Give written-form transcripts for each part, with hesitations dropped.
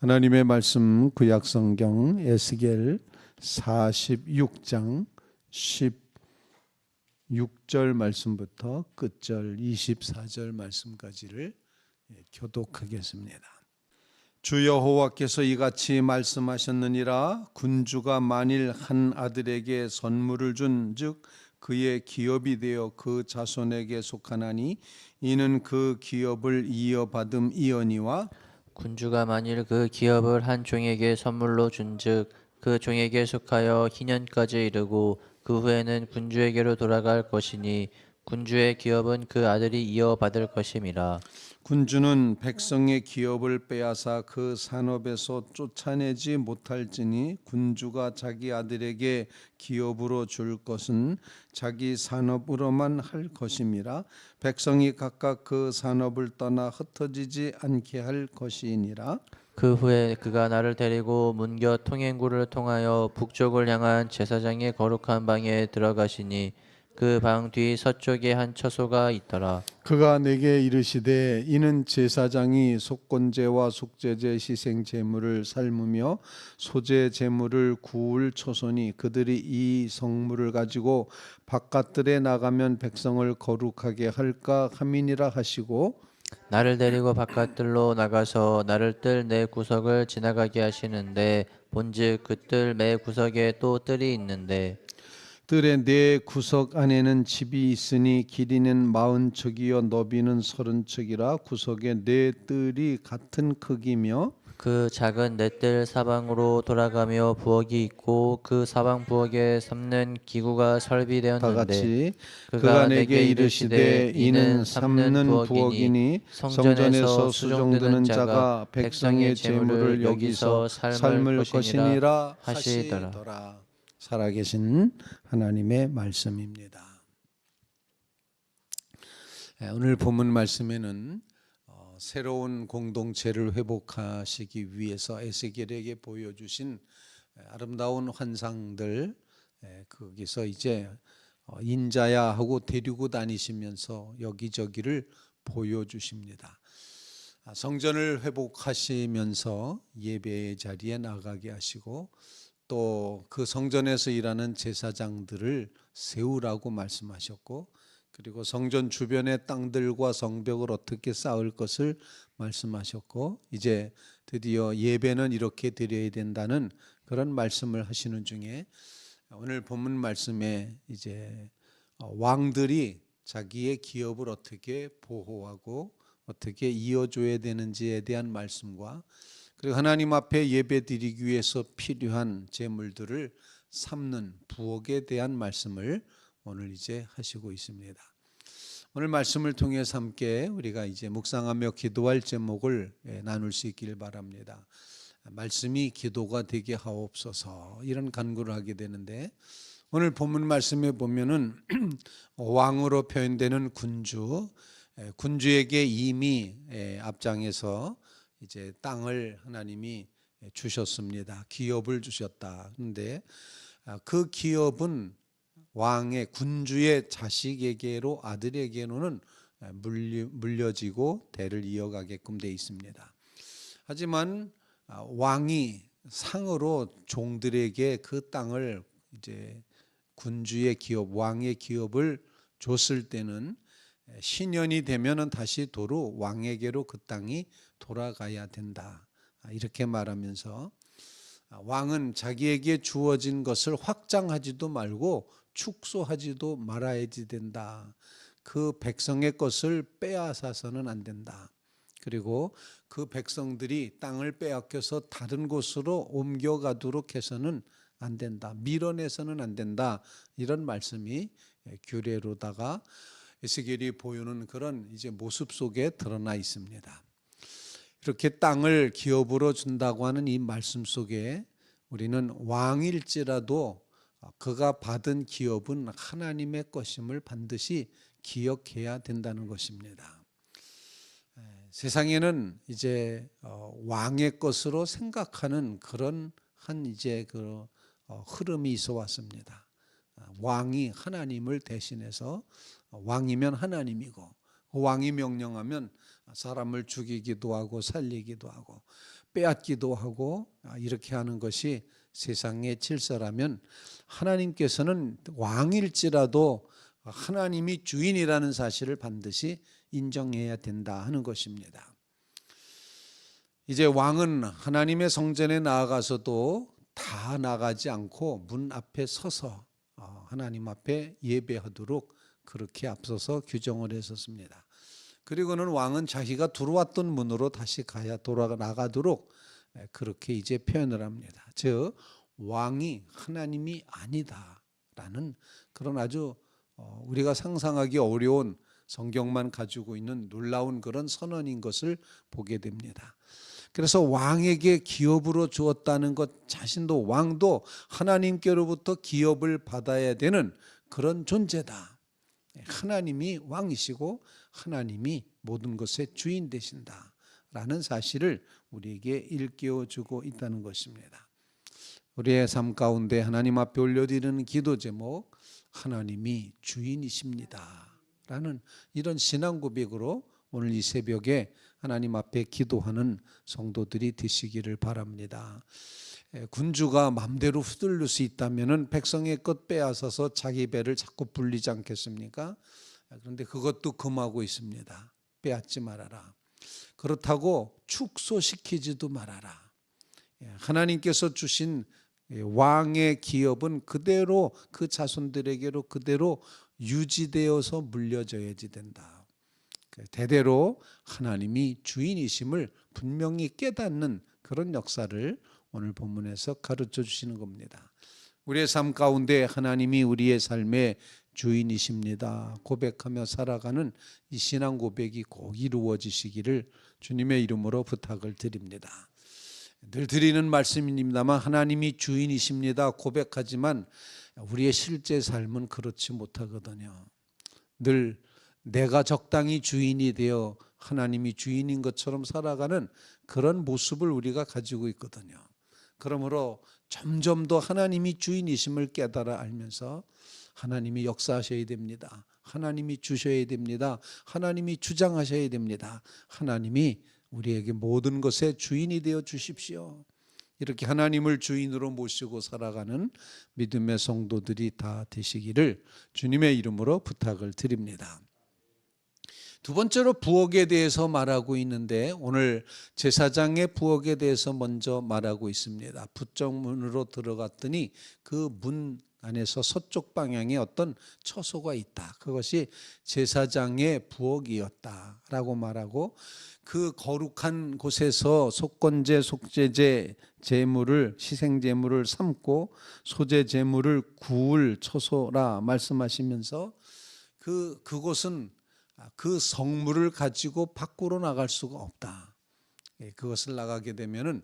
하나님의 말씀 구약성경 에스겔 46장 16절 말씀부터 끝절 24절 말씀까지를 교독하겠습니다. 주 여호와께서 이같이 말씀하셨느니라. 군주가 만일 한 아들에게 선물을 준즉 그의 기업이 되어 그 자손에게 속하나니 이는 그 기업을 이어받음이거니와 군주가 만일 그 기업을 한 종에게 선물로 준즉 그 종에게 속하여 희년까지 이르고 그 후에는 군주에게로 돌아갈 것이니 군주의 기업은 그 아들이 이어받을 것임이라. 군주는 백성의 기업을 빼앗아 그 산업에서 쫓아내지 못할지니 군주가 자기 아들에게 기업으로 줄 것은 자기 산업으로만 할 것임이라. 백성이 각각 그 산업을 떠나 흩어지지 않게 할 것이니라. 그 후에 그가 나를 데리고 문곁 통행구를 통하여 북쪽을 향한 제사장의 거룩한 방에 들어가시니 그 방 뒤 서쪽에 한 처소가 있더라. 그가 내게 이르시되 이는 제사장이 속건제와 속죄제 희생 제물을 삶으며 소제 제물을 구울 처소니 그들이 이 성물을 가지고 바깥들에 나가면 백성을 거룩하게 할까 함이니라 하시고 나를 데리고 바깥들로 나가서 나를 뜰 내 구석을 지나가게 하시는데 본즉 그 뜰 매 구석에 또 뜰이 있는데 뜰의 네 구석 안에는 집이 있으니 길이는 40척이요 너비는 30척이라 구석에 네 뜰이 같은 크기며 그 작은 넷들 사방으로 돌아가며 부엌이 있고 그 사방 부엌에 삶는 기구가 설비되었는데 다 같이 그가 내게 이르시되 이는 삶는 부엌이니 성전에서 수종드는 자가 백성의 재물을 여기서 삶을 것이니라 하시더라. 살아계신 하나님의 말씀입니다. 오늘 본문 말씀에는 새로운 공동체를 회복하시기 위해서 에스겔에게 보여주신 아름다운 환상들, 거기서 이제 인자야 하고 데리고 다니시면서 여기저기를 보여주십니다. 성전을 회복하시면서 예배의 자리에 나가게 하시고 또 그 성전에서 일하는 제사장들을 세우라고 말씀하셨고 그리고 성전 주변의 땅들과 성벽을 어떻게 쌓을 것을 말씀하셨고 이제 드디어 예배는 이렇게 드려야 된다는 그런 말씀을 하시는 중에 오늘 본문 말씀에 이제 왕들이 자기의 기업을 어떻게 보호하고 어떻게 이어줘야 되는지에 대한 말씀과 그리고 하나님 앞에 예배 드리기 위해서 필요한 제물들을 삶는 부엌에 대한 말씀을 오늘 이제 하시고 있습니다. 오늘 말씀을 통해서 함께 우리가 이제 묵상하며 기도할 제목을 나눌 수 있기를 바랍니다. 말씀이 기도가 되게 하옵소서 이런 간구를 하게 되는데 오늘 본문 말씀에 보면은 왕으로 표현되는 군주에게 이미 앞장에서 이제 땅을 하나님이 주셨습니다. 기업을 주셨다. 그런데 그 기업은 왕의 군주의 자식에게로 아들에게로는 물려지고 대를 이어가게끔 되어 있습니다. 하지만 왕이 상으로 종들에게 그 땅을 이제 군주의 기업, 왕의 기업을 줬을 때는 신년이 되면은 다시 도로 왕에게로 그 땅이 돌아가야 된다. 이렇게 말하면서 왕은 자기에게 주어진 것을 확장하지도 말고 축소하지도 말아야 된다. 그 백성의 것을 빼앗아서는 안 된다. 그리고 그 백성들이 땅을 빼앗겨서 다른 곳으로 옮겨가도록 해서는 안 된다. 밀어내서는 안 된다. 이런 말씀이 규례로다가 에스겔이 보이는 그런 이제 모습 속에 드러나 있습니다. 이렇게 땅을 기업으로 준다고 하는 이 말씀 속에 우리는 왕일지라도 그가 받은 기업은 하나님의 것임을 반드시 기억해야 된다는 것입니다. 세상에는 이제 왕의 것으로 생각하는 그런 한 이제 그 흐름이 있어 왔습니다. 왕이 하나님을 대신해서 왕이면 하나님이고 왕이 명령하면 사람을 죽이기도 하고 살리기도 하고 빼앗기도 하고 이렇게 하는 것이 세상의 질서라면 하나님께서는 왕일지라도 하나님이 주인이라는 사실을 반드시 인정해야 된다 하는 것입니다. 이제 왕은 하나님의 성전에 나아가서도 다 나가지 않고 문 앞에 서서 하나님 앞에 예배하도록 그렇게 앞서서 규정을 했었습니다. 그리고는 왕은 자기가 들어왔던 문으로 다시 돌아가 나가도록 그렇게 이제 표현을 합니다. 즉 왕이 하나님이 아니다라는 그런 아주 우리가 상상하기 어려운 성경만 가지고 있는 놀라운 그런 선언인 것을 보게 됩니다. 그래서 왕에게 기업으로 주었다는 것 자신도 왕도 하나님께로부터 기업을 받아야 되는 그런 존재다. 하나님이 왕이시고 하나님이 모든 것의 주인 되신다라는 사실을 우리에게 일깨워주고 있다는 것입니다. 우리의 삶 가운데 하나님 앞에 올려드리는 기도 제목, 하나님이 주인이십니다 라는 이런 신앙 고백으로 오늘 이 새벽에 하나님 앞에 기도하는 성도들이 되시기를 바랍니다. 군주가 마음대로 휘둘릴 수 있다면 백성의 것 빼앗아서 자기 배를 자꾸 불리지 않겠습니까? 그런데 그것도 금하고 있습니다. 빼앗지 말아라. 그렇다고 축소시키지도 말아라. 하나님께서 주신 왕의 기업은 그대로 그 자손들에게로 그대로 유지되어서 물려져야지 된다. 대대로 하나님이 주인이심을 분명히 깨닫는 그런 역사를 오늘 본문에서 가르쳐 주시는 겁니다. 우리의 삶 가운데 하나님이 우리의 삶의 주인이십니다 고백하며 살아가는 이 신앙 고백이 꼭 이루어지시기를 주님의 이름으로 부탁을 드립니다. 늘 드리는 말씀입니다만 하나님이 주인이십니다 고백하지만 우리의 실제 삶은 그렇지 못하거든요. 늘 내가 적당히 주인이 되어 하나님이 주인인 것처럼 살아가는 그런 모습을 우리가 가지고 있거든요. 그러므로 점점 더 하나님이 주인이심을 깨달아 알면서 하나님이 역사하셔야 됩니다. 하나님이 주셔야 됩니다. 하나님이 주장하셔야 됩니다. 하나님이 우리에게 모든 것의 주인이 되어 주십시오. 이렇게 하나님을 주인으로 모시고 살아가는 믿음의 성도들이 다 되시기를 주님의 이름으로 부탁을 드립니다. 두 번째로 부엌에 대해서 말하고 있는데 오늘 제사장의 부엌에 대해서 먼저 말하고 있습니다. 북쪽문으로 들어갔더니 그 문 안에서 서쪽 방향에 어떤 처소가 있다. 그것이 제사장의 부엌이었다라고 말하고 그 거룩한 곳에서 속건제, 속죄제 제물을 희생제물을 삶고 소제 제물을 구울 처소라 말씀하시면서 그곳은 그 성물을 가지고 밖으로 나갈 수가 없다. 그것을 나가게 되면은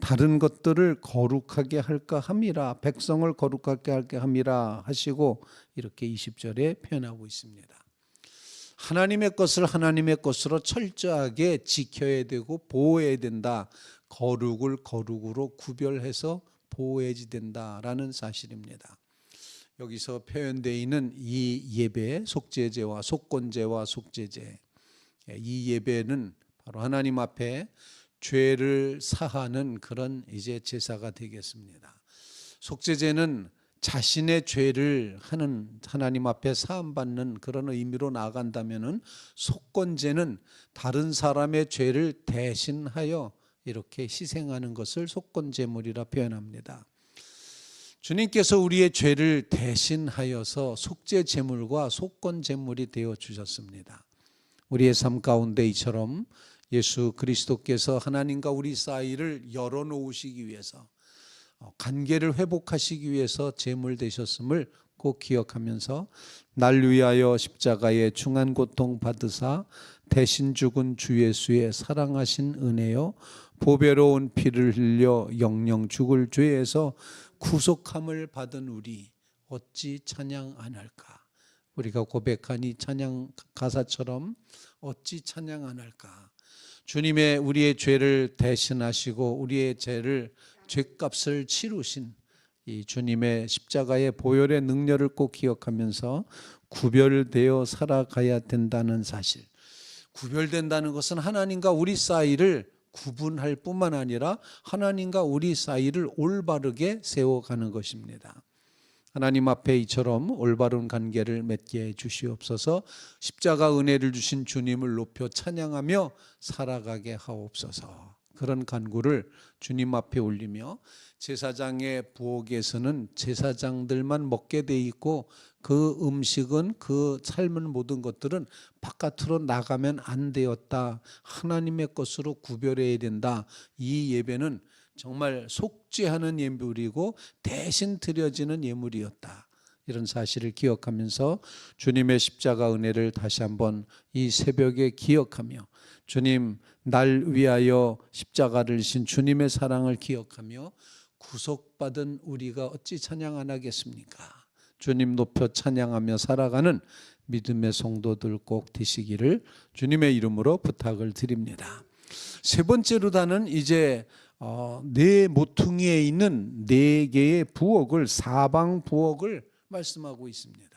다른 것들을 거룩하게 할까 함이라, 백성을 거룩하게 할까 함이라 하시고 이렇게 20절에 표현하고 있습니다. 하나님의 것을 하나님의 것으로 철저하게 지켜야 되고 보호해야 된다. 거룩을 거룩으로 구별해서 보호해야 된다라는 사실입니다. 여기서 표현되어 있는 이 예배, 속죄제와 속건제와 속죄제, 이 예배는 바로 하나님 앞에 죄를 사하는 그런 이제 제사가 되겠습니다. 속죄제는 자신의 죄를 하는 하나님 앞에 사함받는 그런 의미로 나아간다면은 속건제는 다른 사람의 죄를 대신하여 이렇게 희생하는 것을 속건제물이라 표현합니다. 주님께서 우리의 죄를 대신하여서 속죄제물과 속건제물이 되어 주셨습니다. 우리의 삶 가운데 이처럼 예수 그리스도께서 하나님과 우리 사이를 열어놓으시기 위해서 관계를 회복하시기 위해서 제물 되셨음을 꼭 기억하면서 날 위하여 십자가의 중한 고통 받으사 대신 죽은 주 예수의 사랑하신 은혜요 보배로운 피를 흘려 영영 죽을 죄에서 구속함을 받은 우리 어찌 찬양 안 할까? 우리가 고백한 이 찬양 가사처럼 어찌 찬양 안 할까? 주님의 우리의 죄를 대신하시고 우리의 죄값을 치루신 이 주님의 십자가의 보혈의 능력을 꼭 기억하면서 구별되어 살아가야 된다는 사실. 구별된다는 것은 하나님과 우리 사이를 구분할 뿐만 아니라 하나님과 우리 사이를 올바르게 세워가는 것입니다. 하나님 앞에 이처럼 올바른 관계를 맺게 해 주시옵소서. 십자가 은혜를 주신 주님을 높여 찬양하며 살아가게 하옵소서. 그런 간구를 주님 앞에 올리며, 제사장의 부엌에서는 제사장들만 먹게 돼 있고 그 음식은, 그 삶은 모든 것들은 바깥으로 나가면 안 되었다. 하나님의 것으로 구별해야 된다. 이 예배는 정말 속죄하는 예물이고 대신 드려지는 예물이었다. 이런 사실을 기억하면서 주님의 십자가 은혜를 다시 한번 이 새벽에 기억하며, 주님 날 위하여 십자가를 지신 주님의 사랑을 기억하며, 구속받은 우리가 어찌 찬양 안 하겠습니까? 주님 높여 찬양하며 살아가는 믿음의 성도들 꼭 되시기를 주님의 이름으로 부탁을 드립니다. 세 번째로다는 이제 네 모퉁이에 있는 네 개의 부엌을, 사방 부엌을 말씀하고 있습니다.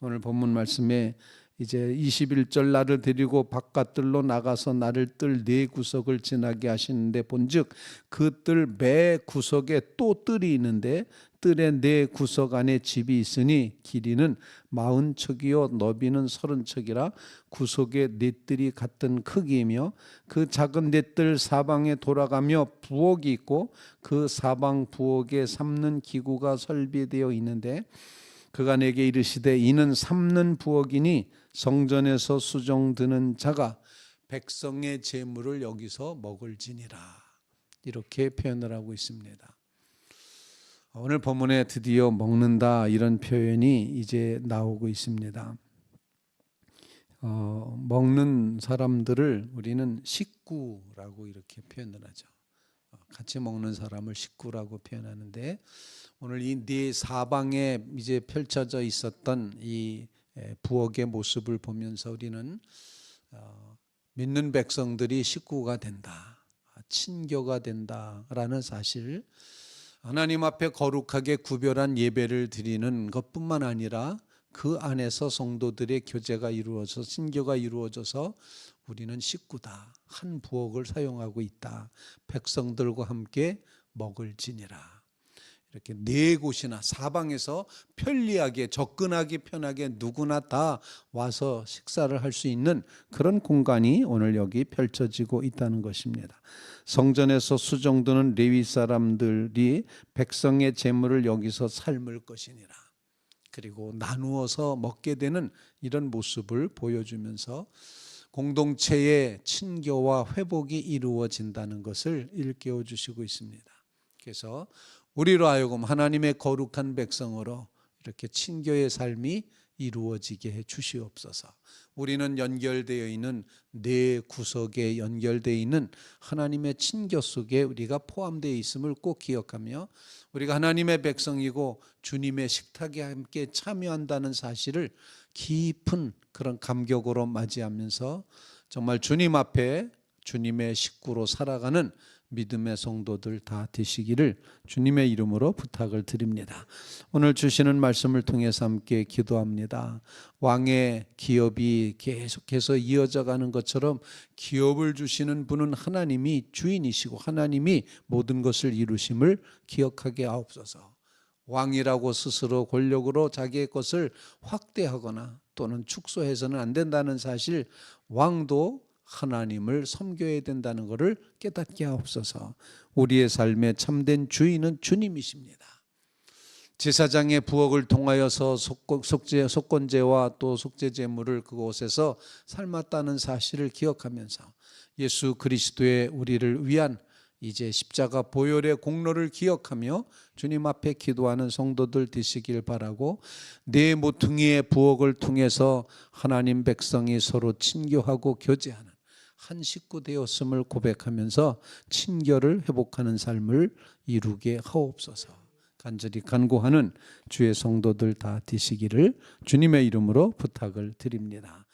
오늘 본문 말씀에 이제 21절 나를 데리고 바깥들로 나가서 나를 뜰 네 구석을 지나게 하시는데, 본즉 그 뜰 매 구석에 또 뜰이 있는데 뜰의 네 구석 안에 집이 있으니 길이는 40척이요 너비는 30척이라 구석의 네 뜰이 같은 크기이며, 그 작은 네 뜰 사방에 돌아가며 부엌이 있고 그 사방 부엌에 삶는 기구가 설비되어 있는데, 그가 내게 이르시되 이는 삶는 부엌이니 성전에서 수종드는 자가 백성의 재물을 여기서 먹을지니라. 이렇게 표현을 하고 있습니다. 오늘 본문에 드디어 먹는다 이런 표현이 이제 나오고 있습니다. 먹는 사람들을 우리는 식구라고 이렇게 표현을 하죠. 같이 먹는 사람을 식구라고 표현하는데, 오늘 이 네 사방에 이제 펼쳐져 있었던 이 부엌의 모습을 보면서 우리는 믿는 백성들이 식구가 된다, 친교가 된다라는 사실, 하나님 앞에 거룩하게 구별한 예배를 드리는 것뿐만 아니라 그 안에서 성도들의 교제가 이루어져서 친교가 이루어져서 우리는 식구다, 한 부엌을 사용하고 있다, 백성들과 함께 먹을지니라. 이렇게 네 곳이나 사방에서 편리하게, 접근하기 편하게 누구나 다 와서 식사를 할 수 있는 그런 공간이 오늘 여기 펼쳐지고 있다는 것입니다. 성전에서 수종드는 레위 사람들이 백성의 재물을 여기서 삶을 것이니라. 그리고 나누어서 먹게 되는 이런 모습을 보여주면서 공동체의 친교와 회복이 이루어진다는 것을 일깨워 주시고 있습니다. 그래서 우리로 하여금 하나님의 거룩한 백성으로 이렇게 친교의 삶이 이루어지게 해 주시옵소서. 우리는 연결되어 있는 네 구석에 연결되어 있는 하나님의 친교 속에 우리가 포함되어 있음을 꼭 기억하며, 우리가 하나님의 백성이고 주님의 식탁에 함께 참여한다는 사실을 깊은 그런 감격으로 맞이하면서 정말 주님 앞에 주님의 식구로 살아가는 믿음의 성도들 다 되시기를 주님의 이름으로 부탁을 드립니다. 오늘 주시는 말씀을 통해서 함께 기도합니다. 왕의 기업이 계속해서 이어져 가는 것처럼 기업을 주시는 분은 하나님이 주인이시고 하나님이 모든 것을 이루심을 기억하게 하옵소서. 왕이라고 스스로 권력으로 자기의 것을 확대하거나 또는 축소해서는 안 된다는 사실, 왕도 하나님을 섬겨야 된다는 것을 깨닫게 하옵소서. 우리의 삶의 참된 주인은 주님이십니다. 제사장의 부엌을 통하여서 속건제와 또 속죄제물을 그곳에서 삶았다는 사실을 기억하면서 예수 그리스도의 우리를 위한 이제 십자가 보혈의 공로를 기억하며 주님 앞에 기도하는 성도들 되시길 바라고, 네 모퉁이의 부엌을 통해서 하나님 백성이 서로 친교하고 교제하는 한 식구 되었음을 고백하면서 친교를 회복하는 삶을 이루게 하옵소서. 간절히 간구하는 주의 성도들 다 되시기를 주님의 이름으로 부탁을 드립니다.